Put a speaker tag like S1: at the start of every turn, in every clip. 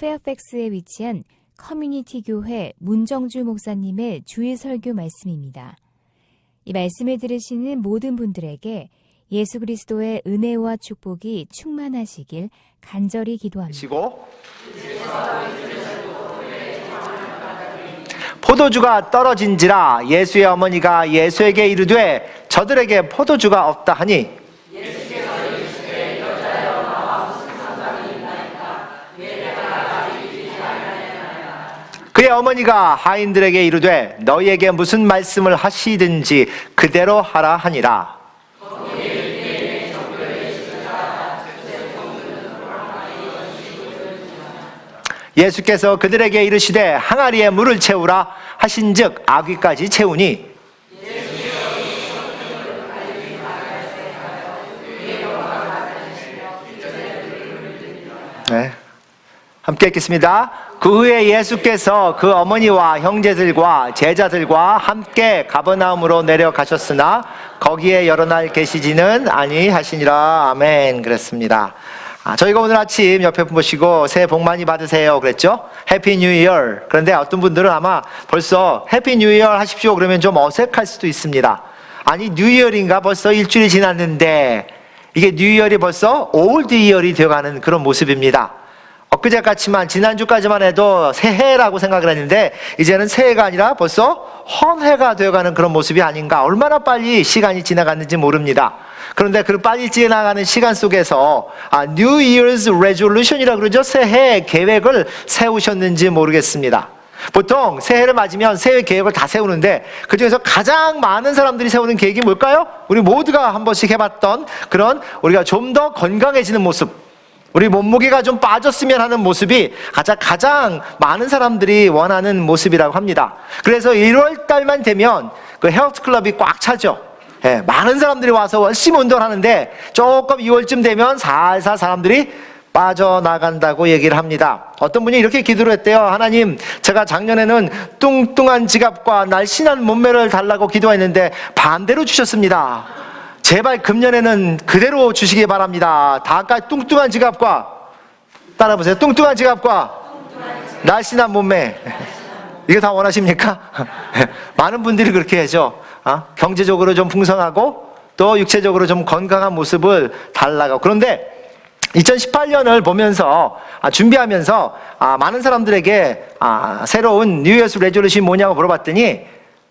S1: 페어팩스에 위치한 커뮤니티 교회 문정주 목사님의 주일 설교 말씀입니다. 이 말씀을 들으시는 모든 분들에게 예수 그리스도의 은혜와 축복이 충만하시길 간절히 기도합니다.
S2: 포도주가 떨어진지라 예수의 어머니가 예수에게 이르되 저들에게 포도주가 없다 하니 그의 어머니가 하인들에게 이르되 너희에게 무슨 말씀을 하시든지 그대로 하라 하니라. 예수께서 그들에게 이르시되 항아리에 물을 채우라 하신즉 아귀까지 채우니 함께 읽겠습니다. 그 후에 예수께서 그 어머니와 형제들과 제자들과 함께 가버나움으로 내려가셨으나 거기에 여러 날 계시지는 아니하시니라. 아멘. 그랬습니다. 저희가 오늘 아침 옆에 보시고 새해 복 많이 받으세요 그랬죠? 해피 뉴 이어. 그런데 어떤 분들은 아마 벌써 해피 뉴 이어 하십시오 그러면 좀 어색할 수도 있습니다. 아니 뉴 이어인가 벌써 일주일이 지났는데 이게 뉴 이어이 벌써 올드 이어이 되어가는 그런 모습입니다. 엊그제같이만 지난주까지만 해도 새해라고 생각을 했는데 이제는 새해가 아니라 벌써 헌해가 되어가는 그런 모습이 아닌가. 얼마나 빨리 시간이 지나갔는지 모릅니다. 그런데 그 빨리 지나가는 시간 속에서 New Year's Resolution이라고 그러죠. 새해 계획을 세우셨는지 모르겠습니다. 보통 새해를 맞으면 새해 계획을 다 세우는데 그중에서 가장 많은 사람들이 세우는 계획이 뭘까요? 우리 모두가 한 번씩 해봤던 그런 우리가 좀 더 건강해지는 모습, 우리 몸무게가 좀 빠졌으면 하는 모습이 가장 많은 사람들이 원하는 모습이라고 합니다. 그래서 1월 달만 되면 그 헬스 클럽이 꽉 차죠. 많은 사람들이 와서 열심히 운동을 하는데 조금 2월쯤 되면 살살 사람들이 빠져나간다고 얘기를 합니다. 어떤 분이 이렇게 기도를 했대요. 하나님, 제가 작년에는 뚱뚱한 지갑과 날씬한 몸매를 달라고 기도했는데 반대로 주셨습니다. 제발 금년에는 그대로 주시기 바랍니다. 다까지 뚱뚱한 지갑과 따라보세요. 뚱뚱한 지갑과 날씬한 몸매. 이게 다 원하십니까? 많은 분들이 그렇게 하죠. 경제적으로 좀 풍성하고 또 육체적으로 좀 건강한 모습을 달라고. 그런데 2018년을 보면서 준비하면서 많은 사람들에게 새로운 뉴 이어스 레졸루션이 뭐냐고 물어봤더니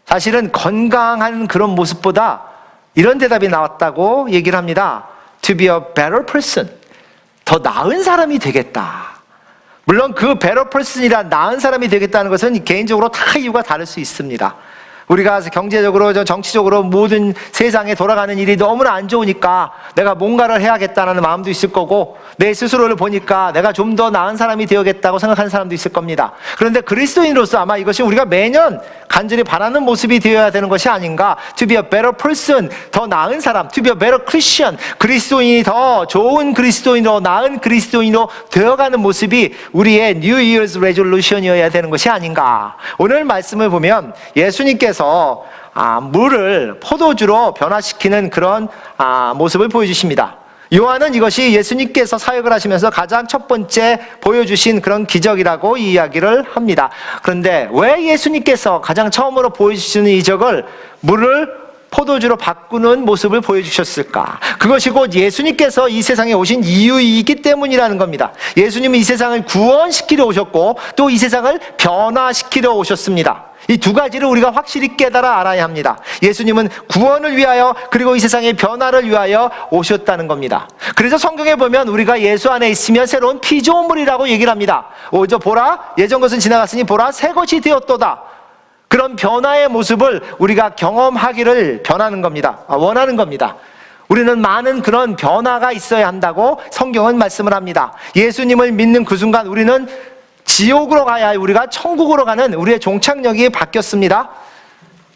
S2: 사실은 건강한 그런 모습보다 이런 대답이 나왔다고 얘기를 합니다. To be a better person. 더 나은 사람이 되겠다. 물론 그 better person이란 나은 사람이 되겠다는 것은 개인적으로 다 이유가 다를 수 있습니다. 우리가 경제적으로, 정치적으로 모든 세상에 돌아가는 일이 너무나 안 좋으니까 내가 뭔가를 해야겠다는 마음도 있을 거고 내 스스로를 보니까 내가 좀 더 나은 사람이 되어야겠다고 생각하는 사람도 있을 겁니다. 그런데 그리스도인으로서 아마 이것이 우리가 매년 간절히 바라는 모습이 되어야 되는 것이 아닌가. To be a better person, 더 나은 사람. To be a better Christian, 그리스도인이 더 좋은 그리스도인으로, 나은 그리스도인으로 되어가는 모습이 우리의 New Year's Resolution이어야 되는 것이 아닌가. 오늘 말씀을 보면 예수님께서 물을 포도주로 변화시키는 그런 모습을 보여주십니다. 요한은 이것이 예수님께서 사역을 하시면서 가장 첫 번째 보여주신 그런 기적이라고 이야기를 합니다. 그런데 왜 예수님께서 가장 처음으로 보여주시는 이적을 물을 포도주로 바꾸는 모습을 보여주셨을까? 그것이 곧 예수님께서 이 세상에 오신 이유이기 때문이라는 겁니다. 예수님은 이 세상을 구원시키러 오셨고 또 이 세상을 변화시키러 오셨습니다. 이 두 가지를 우리가 확실히 깨달아 알아야 합니다. 예수님은 구원을 위하여 그리고 이 세상의 변화를 위하여 오셨다는 겁니다. 그래서 성경에 보면 우리가 예수 안에 있으면 새로운 피조물이라고 얘기를 합니다. 오저 보라 예전 것은 지나갔으니 보라 새 것이 되었도다. 그런 변화의 모습을 우리가 경험하기를 원하는 겁니다. 우리는 많은 그런 변화가 있어야 한다고 성경은 말씀을 합니다. 예수님을 믿는 그 순간 우리는 지옥으로 가야 할 우리가 천국으로 가는 우리의 종착역이 바뀌었습니다.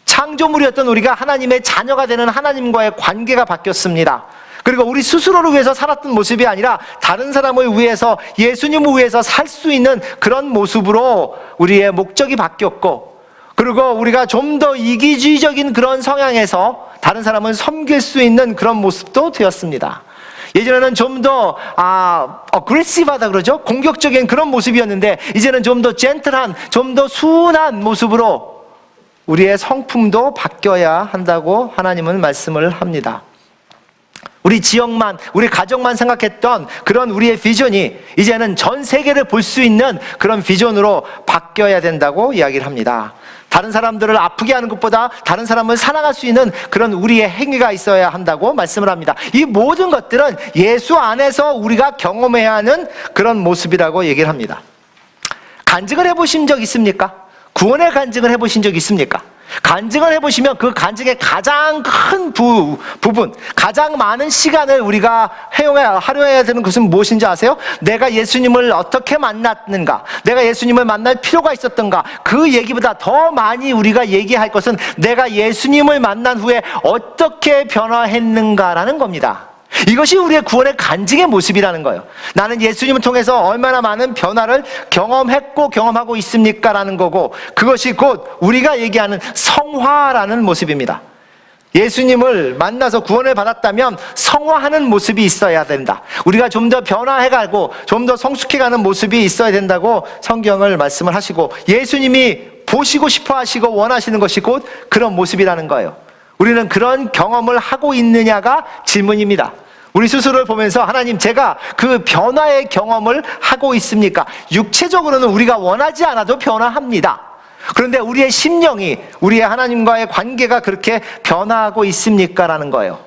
S2: 창조물이었던 우리가 하나님의 자녀가 되는 하나님과의 관계가 바뀌었습니다. 그리고 우리 스스로를 위해서 살았던 모습이 아니라 다른 사람을 위해서, 예수님을 위해서 살 수 있는 그런 모습으로 우리의 목적이 바뀌었고, 그리고 우리가 좀 더 이기주의적인 그런 성향에서 다른 사람을 섬길 수 있는 그런 모습도 되었습니다. 예전에는 좀 더 어그레시브하다 그러죠? 공격적인 그런 모습이었는데 이제는 좀 더 젠틀한, 좀 더 순한 모습으로 우리의 성품도 바뀌어야 한다고 하나님은 말씀을 합니다. 우리 지역만, 우리 가정만 생각했던 그런 우리의 비전이 이제는 전 세계를 볼 수 있는 그런 비전으로 바뀌어야 된다고 이야기를 합니다. 다른 사람들을 아프게 하는 것보다 다른 사람을 사랑할 수 있는 그런 우리의 행위가 있어야 한다고 말씀을 합니다. 이 모든 것들은 예수 안에서 우리가 경험해야 하는 그런 모습이라고 얘기를 합니다. 간증을 해보신 적 있습니까? 구원의 간증을 해보신 적 있습니까? 간증을 해보시면 그 간증의 가장 큰 부분, 가장 많은 시간을 우리가 활용해야 되는 것은 무엇인지 아세요? 내가 예수님을 어떻게 만났는가, 내가 예수님을 만날 필요가 있었던가, 그 얘기보다 더 많이 우리가 얘기할 것은 내가 예수님을 만난 후에 어떻게 변화했는가라는 겁니다. 이것이 우리의 구원의 간증의 모습이라는 거예요. 나는 예수님을 통해서 얼마나 많은 변화를 경험했고 경험하고 있습니까? 라는 거고, 그것이 곧 우리가 얘기하는 성화라는 모습입니다. 예수님을 만나서 구원을 받았다면 성화하는 모습이 있어야 된다. 우리가 좀 더 변화해가고 좀 더 성숙해가는 모습이 있어야 된다고 성경을 말씀을 하시고, 예수님이 보시고 싶어 하시고 원하시는 것이 곧 그런 모습이라는 거예요. 우리는 그런 경험을 하고 있느냐가 질문입니다. 우리 스스로를 보면서 하나님, 제가 그 변화의 경험을 하고 있습니까? 육체적으로는 우리가 원하지 않아도 변화합니다. 그런데 우리의 심령이, 우리의 하나님과의 관계가 그렇게 변화하고 있습니까? 라는 거예요.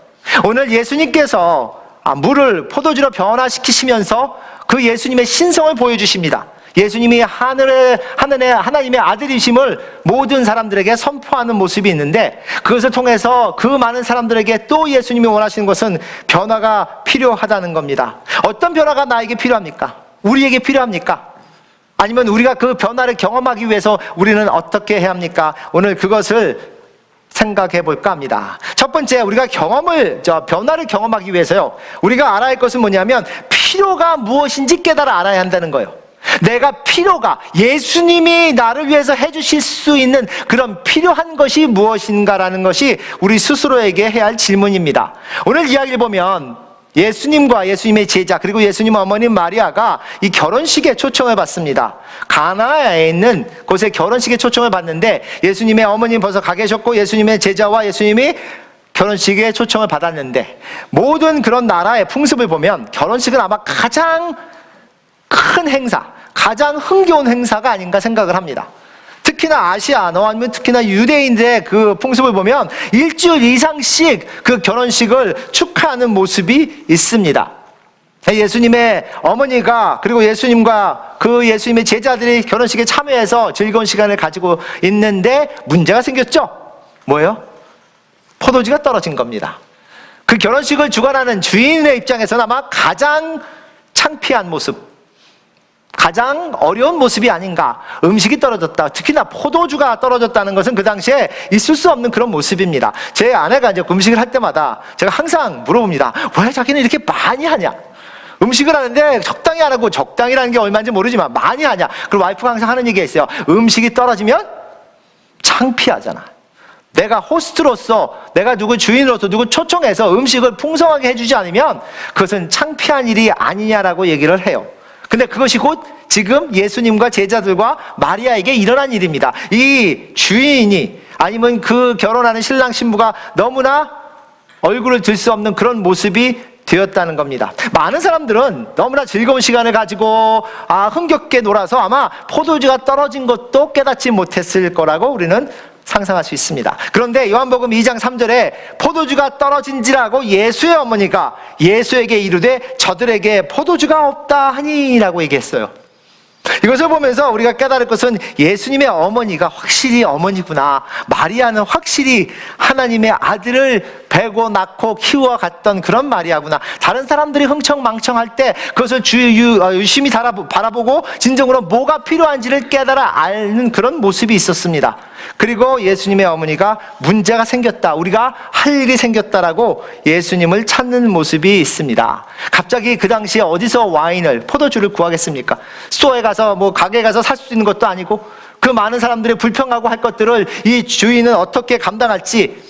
S2: 오늘 예수님께서 물을 포도주로 변화시키시면서 그 예수님의 신성을 보여주십니다. 예수님이 하나님의 아들이심을 모든 사람들에게 선포하는 모습이 있는데, 그것을 통해서 그 많은 사람들에게 또 예수님이 원하시는 것은 변화가 필요하다는 겁니다. 어떤 변화가 나에게 필요합니까? 우리에게 필요합니까? 아니면 우리가 그 변화를 경험하기 위해서 우리는 어떻게 해야 합니까? 오늘 그것을 생각해 볼까 합니다. 첫 번째, 우리가 변화를 경험하기 위해서요, 우리가 알아야 할 것은 뭐냐면 필요가 무엇인지 깨달아 알아야 한다는 거예요. 내가 필요가, 예수님이 나를 위해서 해주실 수 있는 그런 필요한 것이 무엇인가라는 것이 우리 스스로에게 해야 할 질문입니다. 오늘 이야기를 보면 예수님과 예수님의 제자, 그리고 예수님 어머님 마리아가 이 결혼식에 초청을 받습니다. 가나에 있는 곳에 결혼식에 초청을 받는데, 예수님의 어머님 벌써 가 계셨고 예수님의 제자와 예수님이 결혼식에 초청을 받았는데, 모든 그런 나라의 풍습을 보면 결혼식은 아마 가장 큰 행사, 가장 흥겨운 행사가 아닌가 생각을 합니다. 특히나 아시아너 아니면 특히나 유대인들의 그 풍습을 보면 일주일 이상씩 그 결혼식을 축하하는 모습이 있습니다. 예수님의 어머니가, 그리고 예수님과 그 예수님의 제자들이 결혼식에 참여해서 즐거운 시간을 가지고 있는데 문제가 생겼죠. 뭐예요? 포도주가 떨어진 겁니다. 그 결혼식을 주관하는 주인의 입장에서는 아마 가장 창피한 모습, 가장 어려운 모습이 아닌가. 음식이 떨어졌다, 특히나 포도주가 떨어졌다는 것은 그 당시에 있을 수 없는 그런 모습입니다. 제 아내가 이제 음식을 할 때마다 제가 항상 물어봅니다. 왜 자기는 이렇게 많이 하냐? 음식을 하는데 적당히 안 하고, 적당히라는 게 얼마인지 모르지만 많이 하냐? 그리고 와이프가 항상 하는 얘기가 있어요. 음식이 떨어지면 창피하잖아. 내가 호스트로서, 내가 누구 주인으로서 누구 초청해서 음식을 풍성하게 해주지 않으면 그것은 창피한 일이 아니냐라고 얘기를 해요. 근데 그것이 곧 지금 예수님과 제자들과 마리아에게 일어난 일입니다. 이 주인이, 아니면 그 결혼하는 신랑 신부가 너무나 얼굴을 들 수 없는 그런 모습이 되었다는 겁니다. 많은 사람들은 너무나 즐거운 시간을 가지고 흥겹게 놀아서 아마 포도주가 떨어진 것도 깨닫지 못했을 거라고 우리는 상상할 수 있습니다. 그런데 요한복음 2장 3절에 포도주가 떨어진지라고 예수의 어머니가 예수에게 이르되 저들에게 포도주가 없다 하니 라고 얘기했어요. 이것을 보면서 우리가 깨달을 것은 예수님의 어머니가 확실히 어머니구나. 마리아는 확실히 하나님의 아들을 배고 낳고 키워갔던 그런 마리아구나. 다른 사람들이 흥청망청할 때 그것을 유심히 바라보고 진정으로 뭐가 필요한지를 깨달아 아는 그런 모습이 있었습니다. 그리고 예수님의 어머니가 문제가 생겼다, 우리가 할 일이 생겼다라고 예수님을 찾는 모습이 있습니다. 갑자기 그 당시에 어디서 와인을, 포도주를 구하겠습니까? 스토어에 가서 가게에 가서 살 수 있는 것도 아니고, 그 많은 사람들이 불평하고 할 것들을 이 주인은 어떻게 감당할지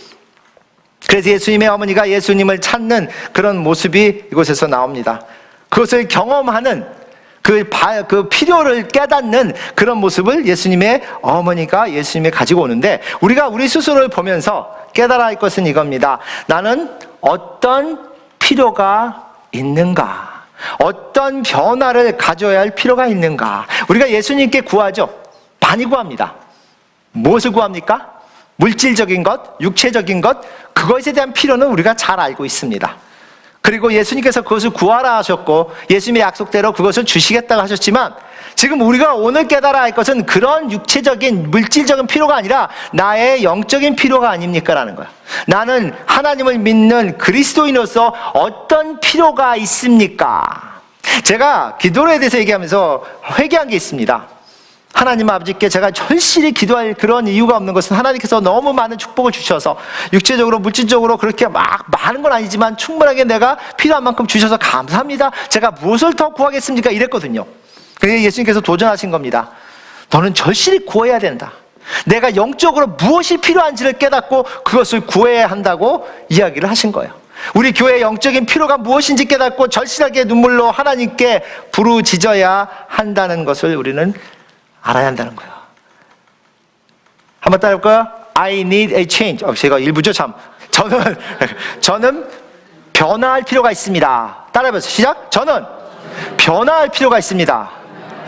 S2: 그래서 예수님의 어머니가 예수님을 찾는 그런 모습이 이곳에서 나옵니다. 그것을 경험하는 그 필요를 깨닫는 그런 모습을 예수님의 어머니가 예수님이 가지고 오는데, 우리가 우리 스스로를 보면서 깨달아야 할 것은 이겁니다. 나는 어떤 필요가 있는가? 어떤 변화를 가져야 할 필요가 있는가? 우리가 예수님께 구하죠. 많이 구합니다. 무엇을 구합니까? 물질적인 것, 육체적인 것, 그것에 대한 필요는 우리가 잘 알고 있습니다. 그리고 예수님께서 그것을 구하라 하셨고 예수님의 약속대로 그것을 주시겠다고 하셨지만, 지금 우리가 오늘 깨달아야 할 것은 그런 육체적인 물질적인 필요가 아니라 나의 영적인 필요가 아닙니까? 라는 거예요. 나는 하나님을 믿는 그리스도인으로서 어떤 필요가 있습니까? 제가 기도에 대해서 얘기하면서 회개한 게 있습니다. 하나님 아버지께 제가 절실히 기도할 그런 이유가 없는 것은, 하나님께서 너무 많은 축복을 주셔서 육체적으로 물질적으로 그렇게 막 많은 건 아니지만 충분하게 내가 필요한 만큼 주셔서 감사합니다. 제가 무엇을 더 구하겠습니까? 이랬거든요. 그래서 예수님께서 도전하신 겁니다. 너는 절실히 구해야 된다. 내가 영적으로 무엇이 필요한지를 깨닫고 그것을 구해야 한다고 이야기를 하신 거예요. 우리 교회의 영적인 필요가 무엇인지 깨닫고 절실하게 눈물로 하나님께 부르짖어야 한다는 것을 우리는 알아야 한다는 거예요. 한번 따라해볼까요? I need a change. 제가 일부죠, 참. 저는 변화할 필요가 있습니다. 따라해보세요. 시작. 저는 변화할 필요가 있습니다.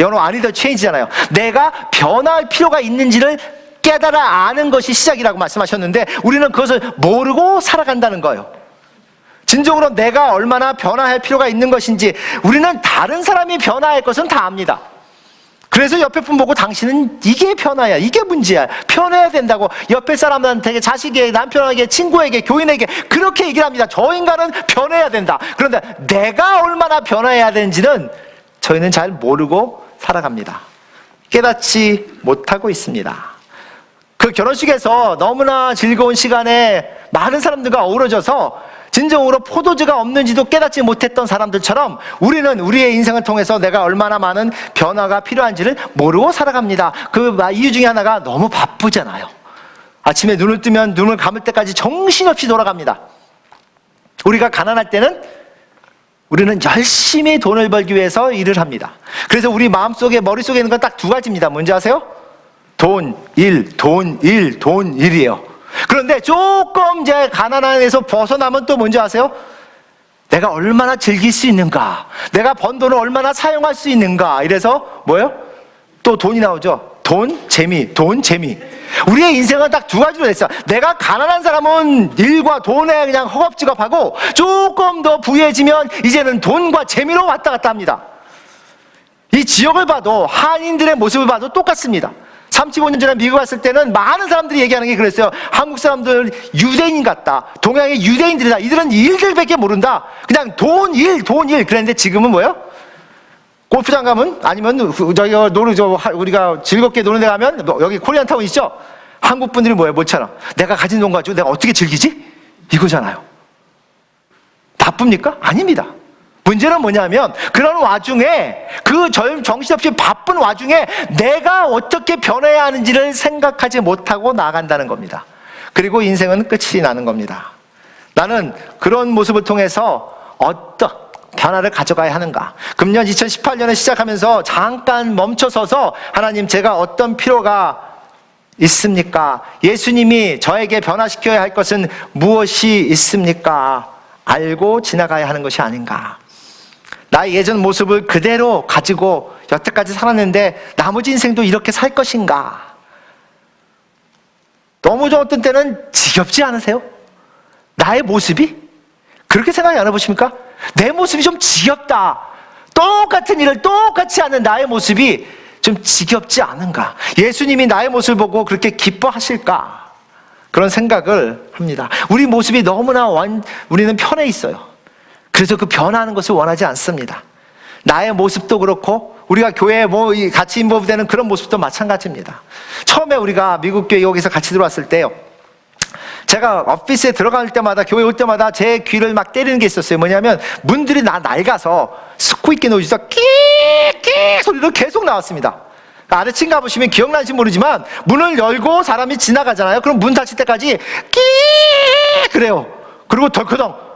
S2: 영어로 I need a change잖아요. 내가 변화할 필요가 있는지를 깨달아 아는 것이 시작이라고 말씀하셨는데, 우리는 그것을 모르고 살아간다는 거예요. 진정으로 내가 얼마나 변화할 필요가 있는 것인지, 우리는 다른 사람이 변화할 것은 다 압니다. 그래서 옆에 분 보고 당신은 이게 변화야, 이게 문제야, 변해야 된다고 옆에 사람한테, 자식에게, 남편에게, 친구에게, 교인에게 그렇게 얘기를 합니다. 저 인간은 변해야 된다. 그런데 내가 얼마나 변해야 되는지는 저희는 잘 모르고 살아갑니다. 깨닫지 못하고 있습니다. 그 결혼식에서 너무나 즐거운 시간에 많은 사람들과 어우러져서 진정으로 포도주가 없는지도 깨닫지 못했던 사람들처럼, 우리는 우리의 인생을 통해서 내가 얼마나 많은 변화가 필요한지를 모르고 살아갑니다. 그 이유 중에 하나가 너무 바쁘잖아요. 아침에 눈을 뜨면 눈을 감을 때까지 정신없이 돌아갑니다. 우리가 가난할 때는 우리는 열심히 돈을 벌기 위해서 일을 합니다. 그래서 우리 마음속에, 머릿속에 있는 건 딱 두 가지입니다. 뭔지 아세요? 돈, 일, 돈, 일, 돈, 일이에요. 그런데 조금 이제 가난함에서 벗어나면 또 뭔지 아세요? 내가 얼마나 즐길 수 있는가, 내가 번 돈을 얼마나 사용할 수 있는가. 이래서 뭐예요? 또 돈이 나오죠. 돈, 재미, 돈, 재미. 우리의 인생은 딱 두 가지로 됐어요. 내가 가난한 사람은 일과 돈에 그냥 허겁지겁하고, 조금 더 부유해지면 이제는 돈과 재미로 왔다 갔다 합니다. 이 지역을 봐도, 한인들의 모습을 봐도 똑같습니다. 35년 전에 미국 갔을 때는 많은 사람들이 얘기하는 게 그랬어요. 한국 사람들 유대인 같다, 동양의 유대인들이다, 이들은 일들밖에 모른다, 그냥 돈, 일, 돈, 일. 그랬는데 지금은 뭐예요? 골프장 가면, 아니면 우리가 즐겁게 노는 데 가면, 여기 코리안타운 있죠? 한국 분들이 뭐예요? 뭐처럼 내가 가진 돈 가지고 내가 어떻게 즐기지? 이거잖아요. 나쁩니까? 아닙니다. 문제는 뭐냐면, 그런 와중에, 그 정신없이 바쁜 와중에 내가 어떻게 변해야 하는지를 생각하지 못하고 나아간다는 겁니다. 그리고 인생은 끝이 나는 겁니다. 나는 그런 모습을 통해서 어떤 변화를 가져가야 하는가? 금년 2018년에 시작하면서 잠깐 멈춰서서, 하나님, 제가 어떤 필요가 있습니까? 예수님이 저에게 변화시켜야 할 것은 무엇이 있습니까? 알고 지나가야 하는 것이 아닌가? 나의 예전 모습을 그대로 가지고 여태까지 살았는데 나머지 인생도 이렇게 살 것인가? 너무 어떤 때는 지겹지 않으세요? 나의 모습이? 그렇게 생각이 안 해보십니까? 내 모습이 좀 지겹다. 똑같은 일을 똑같이 하는 나의 모습이 좀 지겹지 않은가? 예수님이 나의 모습을 보고 그렇게 기뻐하실까? 그런 생각을 합니다. 우리 모습이 너무나 우리는 편해 있어요. 그래서 그 변화하는 것을 원하지 않습니다. 나의 모습도 그렇고, 우리가 교회에 같이 인volve되는 그런 모습도 마찬가지입니다. 처음에 우리가 미국 교회 여기서 같이 들어왔을 때요, 제가 오피스에 들어갈 때마다, 교회 올 때마다 제 귀를 막 때리는 게 있었어요. 뭐냐면, 문들이 낡아서 스퀴키 노이즈가 끼끼 소리로 계속 나왔습니다. 아래층 가보시면 기억나는지 모르지만, 문을 열고 사람이 지나가잖아요. 그럼 문 닫힐 때까지 끼 그래요. 그리고 덜커덩.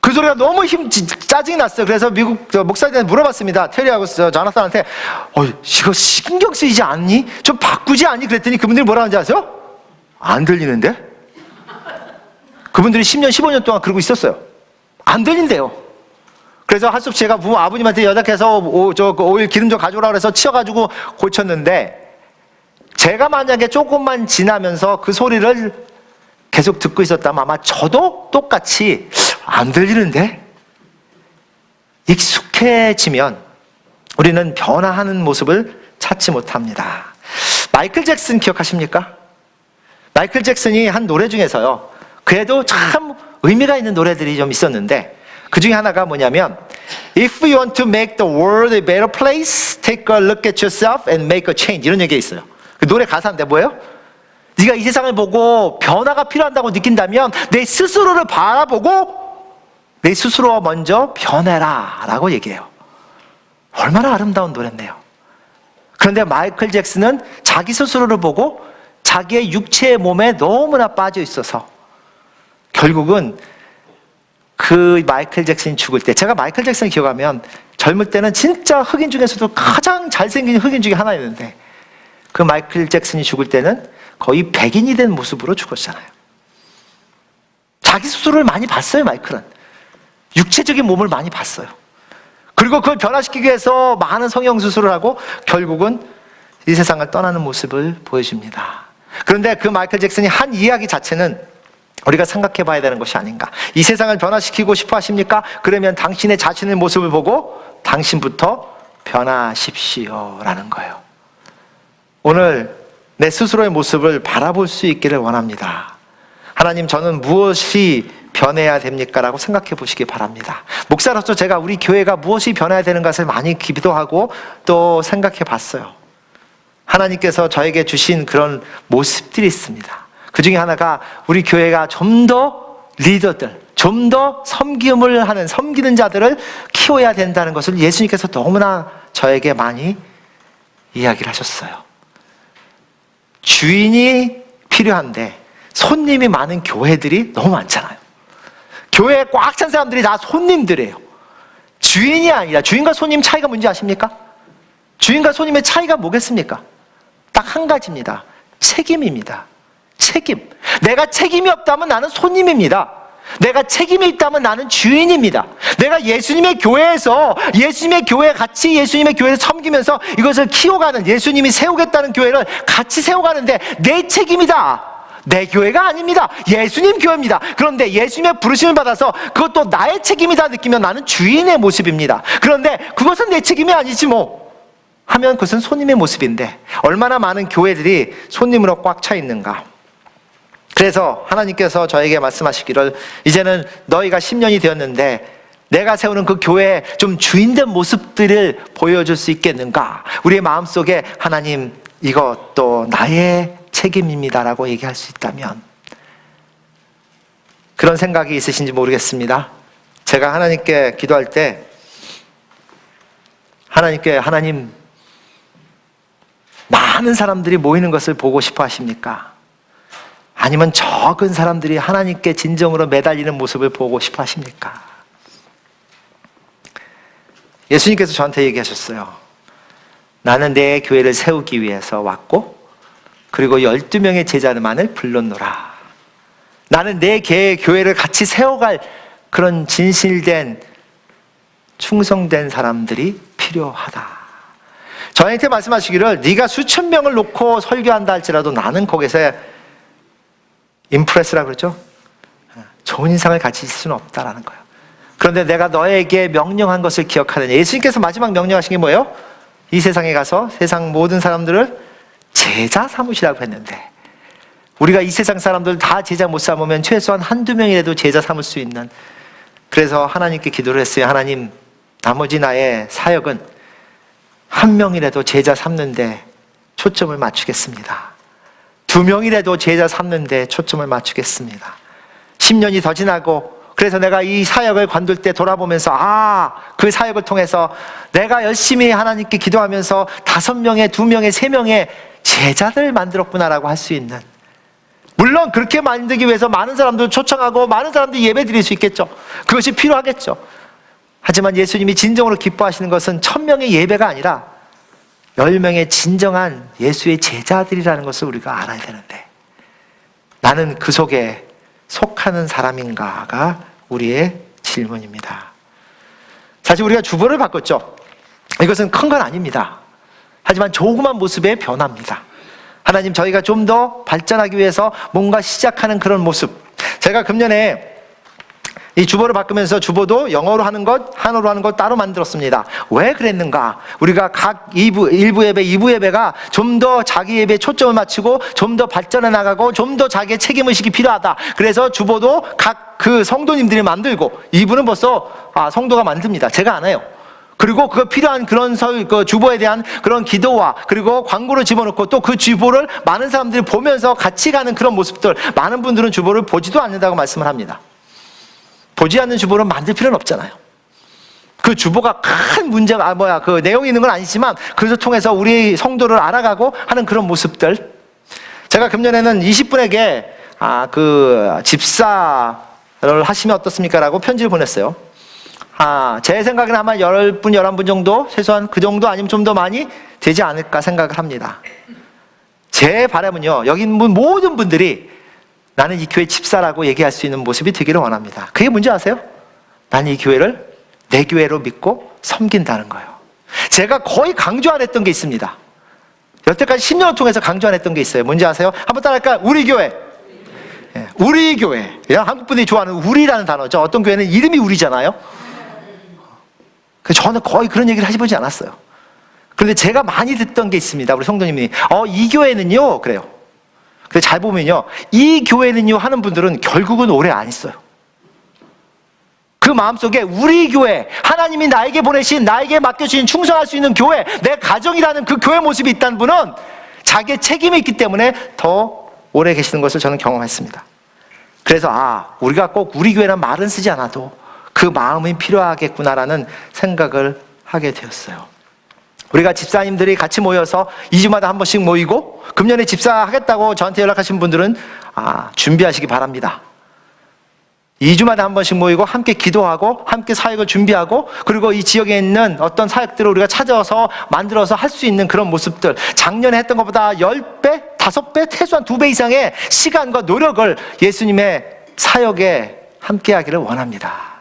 S2: 그 소리가 너무 짜증이 났어요. 그래서 미국 목사님한테 물어봤습니다. 테리하고 조나단한테 이거 신경 쓰이지 않니? 좀 바꾸지 않니? 그랬더니 그분들이 뭐라 하는지 아세요? 안 들리는데? 그분들이 10년, 15년 동안 그러고 있었어요. 안 들린대요. 그래서 할 수 없이 제가 아버님한테 연락해서 오일 기름 좀 가져오라 그래서 치워가지고 고쳤는데, 제가 만약에 조금만 지나면서 그 소리를 계속 듣고 있었다면 아마 저도 똑같이 안 들리는데? 익숙해지면 우리는 변화하는 모습을 찾지 못합니다. 마이클 잭슨 기억하십니까? 마이클 잭슨이 한 노래 중에서요, 그래도 참 의미가 있는 노래들이 좀 있었는데, 그 중에 하나가 뭐냐면 If you want to make the world a better place, take a look at yourself and make a change, 이런 얘기가 있어요. 그 노래 가사인데 뭐예요? 네가 이 세상을 보고 변화가 필요하다고 느낀다면 내 스스로를 바라보고 내 스스로 먼저 변해라 라고 얘기해요. 얼마나 아름다운 노래인데요. 그런데 마이클 잭슨은 자기 스스로를 보고 자기의 육체의 몸에 너무나 빠져 있어서 결국은 그 마이클 잭슨이 죽을 때, 제가 마이클 잭슨을 기억하면 젊을 때는 진짜 흑인 중에서도 가장 잘생긴 흑인 중에 하나였는데, 그 마이클 잭슨이 죽을 때는 거의 백인이 된 모습으로 죽었잖아요. 자기 스스로를 많이 봤어요. 마이클은 육체적인 몸을 많이 봤어요. 그리고 그걸 변화시키기 위해서 많은 성형수술을 하고 결국은 이 세상을 떠나는 모습을 보여줍니다. 그런데 그 마이클 잭슨이 한 이야기 자체는 우리가 생각해 봐야 되는 것이 아닌가. 이 세상을 변화시키고 싶어 하십니까? 그러면 당신의 자신의 모습을 보고 당신부터 변하십시오 라는 거예요. 오늘 내 스스로의 모습을 바라볼 수 있기를 원합니다. 하나님, 저는 무엇이 변해야 됩니까? 라고 생각해 보시기 바랍니다. 목사로서 제가 우리 교회가 무엇이 변해야 되는 것을 많이 기도하고 또 생각해 봤어요. 하나님께서 저에게 주신 그런 모습들이 있습니다. 그 중에 하나가 우리 교회가 좀 더 리더들, 좀 더 섬기는 자들을 키워야 된다는 것을 예수님께서 너무나 저에게 많이 이야기를 하셨어요. 주인이 필요한데 손님이 많은 교회들이 너무 많잖아요. 교회에 꽉 찬 사람들이 다 손님들이에요. 주인이 아니라, 주인과 손님 차이가 뭔지 아십니까? 주인과 손님의 차이가 뭐겠습니까? 딱 한 가지입니다. 책임입니다. 책임. 내가 책임이 없다면 나는 손님입니다. 내가 책임이 있다면 나는 주인입니다. 내가 예수님의 교회에서, 예수님의 교회 같이 예수님의 교회를 섬기면서 이것을 키워가는, 예수님이 세우겠다는 교회를 같이 세워가는데 내 책임이다. 내 교회가 아닙니다. 예수님 교회입니다. 그런데 예수님의 부르심을 받아서 그것도 나의 책임이다 느끼면 나는 주인의 모습입니다. 그런데 그것은 내 책임이 아니지 뭐 하면 그것은 손님의 모습인데, 얼마나 많은 교회들이 손님으로 꽉 차 있는가. 그래서 하나님께서 저에게 말씀하시기를, 이제는 너희가 10년이 되었는데 내가 세우는 그 교회에 좀 주인된 모습들을 보여줄 수 있겠는가. 우리의 마음속에 하나님, 이것도 나의 책임입니다라고 얘기할 수 있다면, 그런 생각이 있으신지 모르겠습니다. 제가 하나님께 기도할 때 하나님, 많은 사람들이 모이는 것을 보고 싶어 하십니까? 아니면 적은 사람들이 하나님께 진정으로 매달리는 모습을 보고 싶어 하십니까? 예수님께서 저한테 얘기하셨어요. 나는 내 교회를 세우기 위해서 왔고, 그리고 12명의 제자만을 불렀노라. 나는 내 교회를 같이 세워갈 그런 진실된, 충성된 사람들이 필요하다. 저한테 말씀하시기를, 네가 수천 명을 놓고 설교한다 할지라도 나는 거기서 임프레스라고 그러죠? 좋은 인상을 가질 수는 없다라는 거예요. 그런데 내가 너에게 명령한 것을 기억하느냐. 예수님께서 마지막 명령하신 게 뭐예요? 이 세상에 가서 세상 모든 사람들을 제자 삼으시라고 했는데, 우리가 이 세상 사람들 다 제자 못 삼으면 최소한 한두 명이라도 제자 삼을 수 있는, 그래서 하나님께 기도를 했어요. 하나님, 나머지 나의 사역은 한 명이라도 제자 삼는데 초점을 맞추겠습니다. 2명이라도 제자 삼는데 초점을 맞추겠습니다. 10년이 더 지나고, 그래서 내가 이 사역을 관둘 때 돌아보면서, 그 사역을 통해서 내가 열심히 하나님께 기도하면서 5명의, 2명의, 3명의 제자들 만들었구나라고 할 수 있는 물론 그렇게 만들기 위해서 많은 사람들 초청하고 많은 사람들이 예배 드릴 수 있겠죠. 그것이 필요하겠죠. 하지만 예수님이 진정으로 기뻐하시는 것은 1000명의 예배가 아니라 10명의 진정한 예수의 제자들이라는 것을 우리가 알아야 되는데, 나는 그 속에 속하는 사람인가가 우리의 질문입니다. 사실 우리가 주보를 바꿨죠. 이것은 큰 건 아닙니다. 하지만 조그만 모습의 변화입니다. 하나님, 저희가 좀 더 발전하기 위해서 뭔가 시작하는 그런 모습. 제가 금년에 이 주보를 바꾸면서 주보도 영어로 하는 것, 한어로 하는 것 따로 만들었습니다. 왜 그랬는가? 우리가 각 1부 예배, 2부 예배가 좀 더 자기 예배에 초점을 맞추고 좀 더 발전해 나가고 좀 더 자기의 책임의식이 필요하다. 그래서 주보도 각 그 성도님들이 만들고, 2부는 벌써 성도가 만듭니다. 제가 안 해요. 그리고 그 필요한 그런 그 주보에 대한 그런 기도와 그리고 광고를 집어넣고 또 그 주보를 많은 사람들이 보면서 같이 가는 그런 모습들, 많은 분들은 주보를 보지도 않는다고 말씀을 합니다. 보지 않는 주보를 만들 필요는 없잖아요. 그 주보가 큰 문제가 그 내용이 있는 건 아니지만 그것을 통해서 우리 성도를 알아가고 하는 그런 모습들. 제가 금년에는 20분에게 그 집사를 하시면 어떻습니까? 라고 편지를 보냈어요. 제 생각에는 아마 10분, 11분 정도, 최소한 그 정도 아니면 좀 더 많이 되지 않을까 생각을 합니다. 제 바람은요, 여기 있는 모든 분들이 나는 이 교회 집사라고 얘기할 수 있는 모습이 되기를 원합니다. 그게 뭔지 아세요? 나는 이 교회를 내 교회로 믿고 섬긴다는 거예요. 제가 거의 강조 안 했던 게 있습니다. 여태까지 10년을 통해서 강조 안 했던 게 있어요. 뭔지 아세요? 한번 따라할까요? 우리 교회. 우리 교회. 한국 분들이 좋아하는 우리라는 단어죠. 어떤 교회는 이름이 우리잖아요. 그래서 저는 거의 그런 얘기를 해보지 않았어요. 그런데 제가 많이 듣던 게 있습니다. 우리 성도님이 이 교회는요 그래요. 근데 잘 보면요, 이 교회는요 하는 분들은 결국은 오래 안 있어요. 그 마음속에 우리 교회, 하나님이 나에게 보내신, 나에게 맡겨주신 충성할 수 있는 교회, 내 가정이라는 그 교회 모습이 있다는 분은 자기의 책임이 있기 때문에 더 오래 계시는 것을 저는 경험했습니다. 그래서 우리가 꼭 우리 교회란 말은 쓰지 않아도 그 마음이 필요하겠구나라는 생각을 하게 되었어요. 우리가 집사님들이 같이 모여서 2주마다 한 번씩 모이고, 금년에 집사 하겠다고 저한테 연락하신 분들은 준비하시기 바랍니다. 2주마다 한 번씩 모이고 함께 기도하고 함께 사역을 준비하고, 그리고 이 지역에 있는 어떤 사역들을 우리가 찾아서 만들어서 할 수 있는 그런 모습들, 작년에 했던 것보다 10배, 5배, 최소한 2배 이상의 시간과 노력을 예수님의 사역에 함께 하기를 원합니다.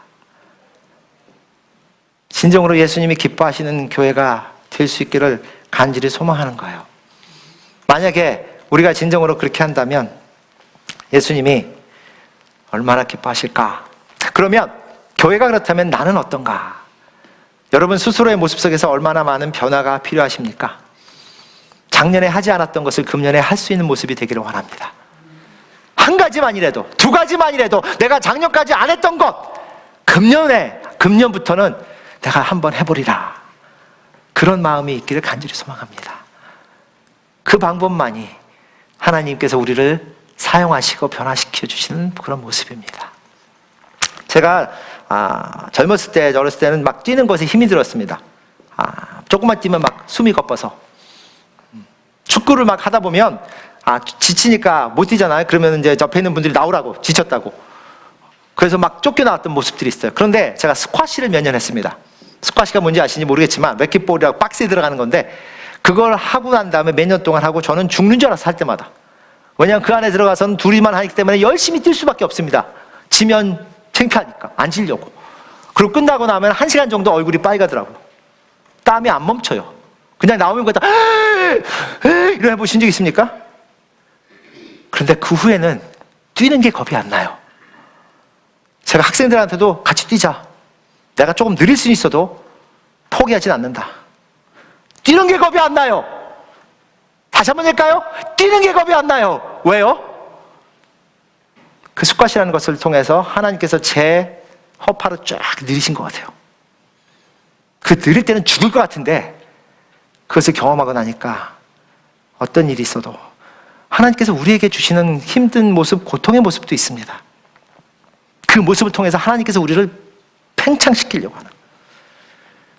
S2: 진정으로 예수님이 기뻐하시는 교회가 될 수 있기를 간절히 소망하는 거예요. 만약에 우리가 진정으로 그렇게 한다면 예수님이 얼마나 기뻐하실까? 그러면 교회가 그렇다면 나는 어떤가? 여러분 스스로의 모습 속에서 얼마나 많은 변화가 필요하십니까? 작년에 하지 않았던 것을 금년에 할 수 있는 모습이 되기를 원합니다. 한 가지만이라도, 두 가지만이라도 내가 작년까지 안 했던 것, 금년부터는 내가 한번 해보리라. 그런 마음이 있기를 간절히 소망합니다. 그 방법만이 하나님께서 우리를 사용하시고 변화시켜 주시는 그런 모습입니다. 제가 젊었을 때, 어렸을 때는 막 뛰는 것에 힘이 들었습니다. 조금만 뛰면 막 숨이 꺾어서. 축구를 막 하다 보면 지치니까 못 뛰잖아요. 그러면 이제 옆에 있는 분들이 나오라고, 지쳤다고. 그래서 막 쫓겨나왔던 모습들이 있어요. 그런데 제가 스쿼시를 몇 년 했습니다. 스쿼시가 뭔지 아시는지 모르겠지만 래킷볼이라고 박스에 들어가는 건데, 그걸 하고 난 다음에 몇 년 동안 하고 저는 죽는 줄 알았어요, 할 때마다. 왜냐하면 그 안에 들어가서는 둘이만 하기 때문에 열심히 뛸 수밖에 없습니다. 지면 창피하니까 안 지려고. 그리고 끝나고 나면 1시간 정도 얼굴이 빨가더라고요. 땀이 안 멈춰요. 그냥 나오면 거다 이런 해보신 적 있습니까? 그런데 그 후에는 뛰는 게 겁이 안 나요. 제가 학생들한테도 같이 뛰자. 내가 조금 느릴 수 있어도 포기하진 않는다. 뛰는 게 겁이 안 나요. 다시 한번 할까요? 뛰는 게 겁이 안 나요. 왜요? 그 스쿼시라는 것을 통해서 하나님께서 제 허파를 쫙 늘리신 것 같아요. 그 느릴 때는 죽을 것 같은데 그것을 경험하고 나니까 어떤 일이 있어도 하나님께서 우리에게 주시는 힘든 모습, 고통의 모습도 있습니다. 그 모습을 통해서 하나님께서 우리를 팽창시키려고 하는,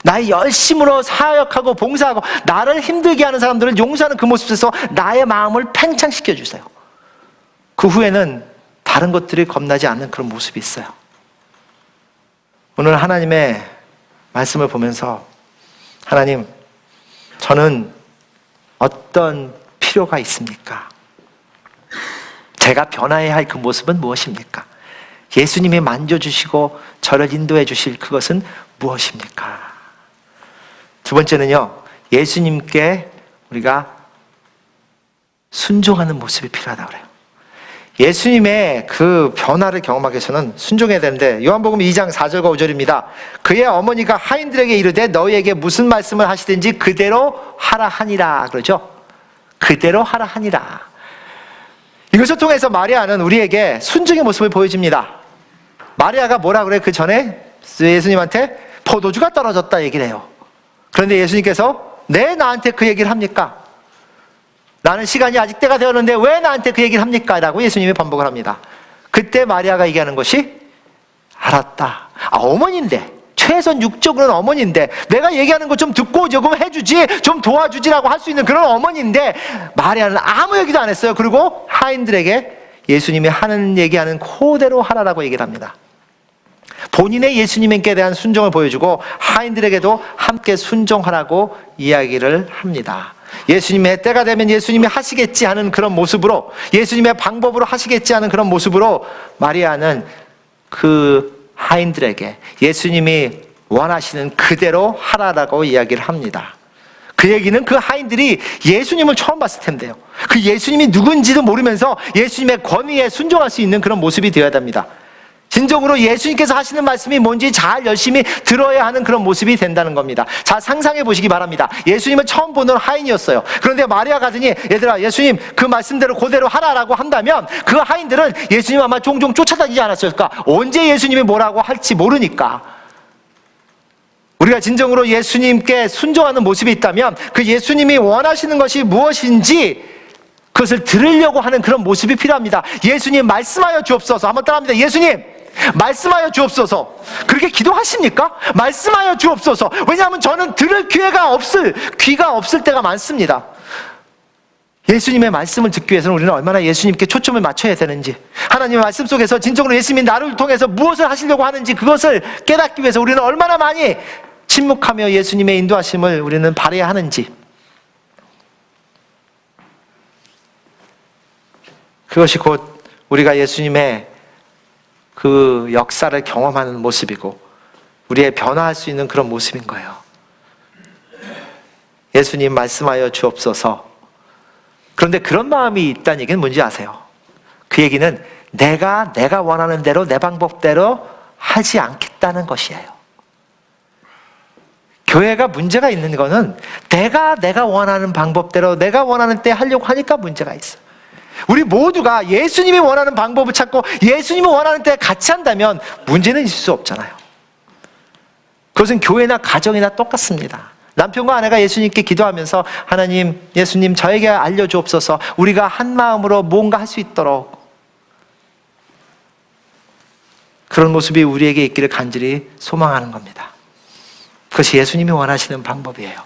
S2: 나의 열심으로 사역하고 봉사하고 나를 힘들게 하는 사람들을 용서하는 그 모습에서 나의 마음을 팽창시켜 주세요. 그 후에는 다른 것들이 겁나지 않는 그런 모습이 있어요. 오늘 하나님의 말씀을 보면서 하나님, 저는 어떤 필요가 있습니까? 제가 변화해야 할 그 모습은 무엇입니까? 예수님이 만져주시고 저를 인도해 주실 그것은 무엇입니까? 두 번째는요, 예수님께 우리가 순종하는 모습이 필요하다고 그래요. 예수님의 그 변화를 경험하기 위해서는 순종해야 되는데, 요한복음 2장 4절과 5절입니다. 그의 어머니가 하인들에게 이르되 너희에게 무슨 말씀을 하시든지 그대로 하라 하니라. 그러죠? 그대로 하라 하니라. 이것을 통해서 마리아는 우리에게 순종의 모습을 보여줍니다. 마리아가 뭐라 그래요? 그 전에 예수님한테 포도주가 떨어졌다 얘기를 해요. 그런데 예수님께서 왜 나한테 그 얘기를 합니까? 나는 시간이 아직 때가 되었는데 왜 나한테 그 얘기를 합니까? 라고 예수님이 반복을 합니다. 그때 마리아가 얘기하는 것이 알았다. 어머니인데, 최소한 육적으로는 어머니인데, 내가 얘기하는 거 좀 듣고 조금 해주지, 좀 도와주지라고 할 수 있는 그런 어머니인데, 마리아는 아무 얘기도 안 했어요. 그리고 하인들에게 예수님이 하는 얘기하는 그대로 하라라고 얘기를 합니다. 본인의 예수님께 대한 순종을 보여주고 하인들에게도 함께 순종하라고 이야기를 합니다. 예수님의 때가 되면 예수님이 하시겠지 하는 그런 모습으로, 예수님의 방법으로 하시겠지 하는 그런 모습으로 마리아는 그 하인들에게 예수님이 원하시는 그대로 하라라고 이야기를 합니다. 그 얘기는 그 하인들이 예수님을 처음 봤을 텐데요, 그 예수님이 누군지도 모르면서 예수님의 권위에 순종할 수 있는 그런 모습이 되어야 됩니다. 진정으로 예수님께서 하시는 말씀이 뭔지 잘 열심히 들어야 하는 그런 모습이 된다는 겁니다. 자, 상상해 보시기 바랍니다. 예수님을 처음 보는 하인이었어요. 그런데 마리아가 가더니 얘들아, 예수님 그 말씀대로 그대로 하라라고 한다면 그 하인들은 예수님 아마 종종 쫓아다니지 않았을까? 언제 예수님이 뭐라고 할지 모르니까. 우리가 진정으로 예수님께 순종하는 모습이 있다면 그 예수님이 원하시는 것이 무엇인지 그것을 들으려고 하는 그런 모습이 필요합니다. 예수님 말씀하여 주옵소서. 한번 따라합니다. 예수님 말씀하여 주옵소서. 그렇게 기도하십니까? 말씀하여 주옵소서. 왜냐하면 저는 들을 귀가 없을 때가 많습니다. 예수님의 말씀을 듣기 위해서는 우리는 얼마나 예수님께 초점을 맞춰야 되는지, 하나님의 말씀 속에서 진정으로 예수님이 나를 통해서 무엇을 하시려고 하는지 그것을 깨닫기 위해서 우리는 얼마나 많이 침묵하며 예수님의 인도하심을 우리는 바라야 하는지, 그것이 곧 우리가 예수님의 그 역사를 경험하는 모습이고 우리의 변화할 수 있는 그런 모습인 거예요. 예수님 말씀하여 주옵소서. 그런데 그런 마음이 있다는 얘기는 뭔지 아세요? 그 얘기는 내가 원하는 대로 내 방법대로 하지 않겠다는 것이에요. 교회가 문제가 있는 거는 내가 원하는 방법대로 내가 원하는 때 하려고 하니까 문제가 있어요. 우리 모두가 예수님이 원하는 방법을 찾고 예수님이 원하는 때 같이 한다면 문제는 있을 수 없잖아요. 그것은 교회나 가정이나 똑같습니다. 남편과 아내가 예수님께 기도하면서 하나님, 예수님 저에게 알려주옵소서. 우리가 한 마음으로 뭔가 할 수 있도록, 그런 모습이 우리에게 있기를 간절히 소망하는 겁니다. 그것이 예수님이 원하시는 방법이에요.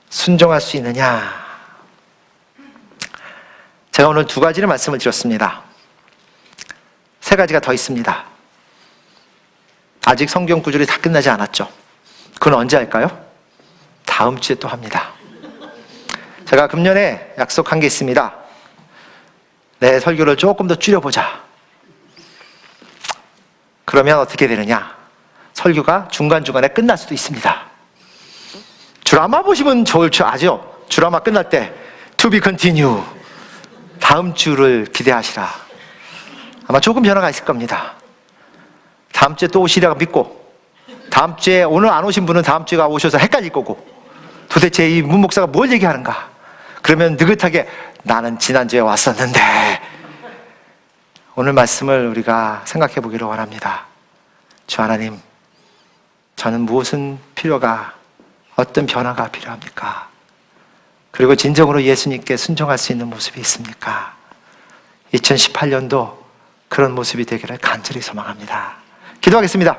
S2: 순종할 수 있느냐? 제가 오늘 두 가지를 말씀을 드렸습니다. 세 가지가 더 있습니다. 아직 성경 구절이 다 끝나지 않았죠. 그건 언제 할까요? 다음 주에 또 합니다. 제가 금년에 약속한 게 있습니다. 내 설교를 조금 더 줄여보자. 그러면 어떻게 되느냐? 설교가 중간중간에 끝날 수도 있습니다. 드라마 보시면 좋을 줄 아죠? 드라마 끝날 때 To be continue, 다음 주를 기대하시라. 아마 조금 변화가 있을 겁니다. 다음 주에 또 오시리라고 믿고, 다음 주에 오늘 안 오신 분은 다음 주에 오셔서 헷갈릴 거고, 도대체 이 문 목사가 뭘 얘기하는가? 그러면 느긋하게 나는 지난주에 왔었는데, 오늘 말씀을 우리가 생각해 보기를 원합니다. 주 하나님, 저는 무엇은 필요가, 어떤 변화가 필요합니까? 그리고 진정으로 예수님께 순종할 수 있는 모습이 있습니까? 2018년도 그런 모습이 되기를 간절히 소망합니다. 기도하겠습니다.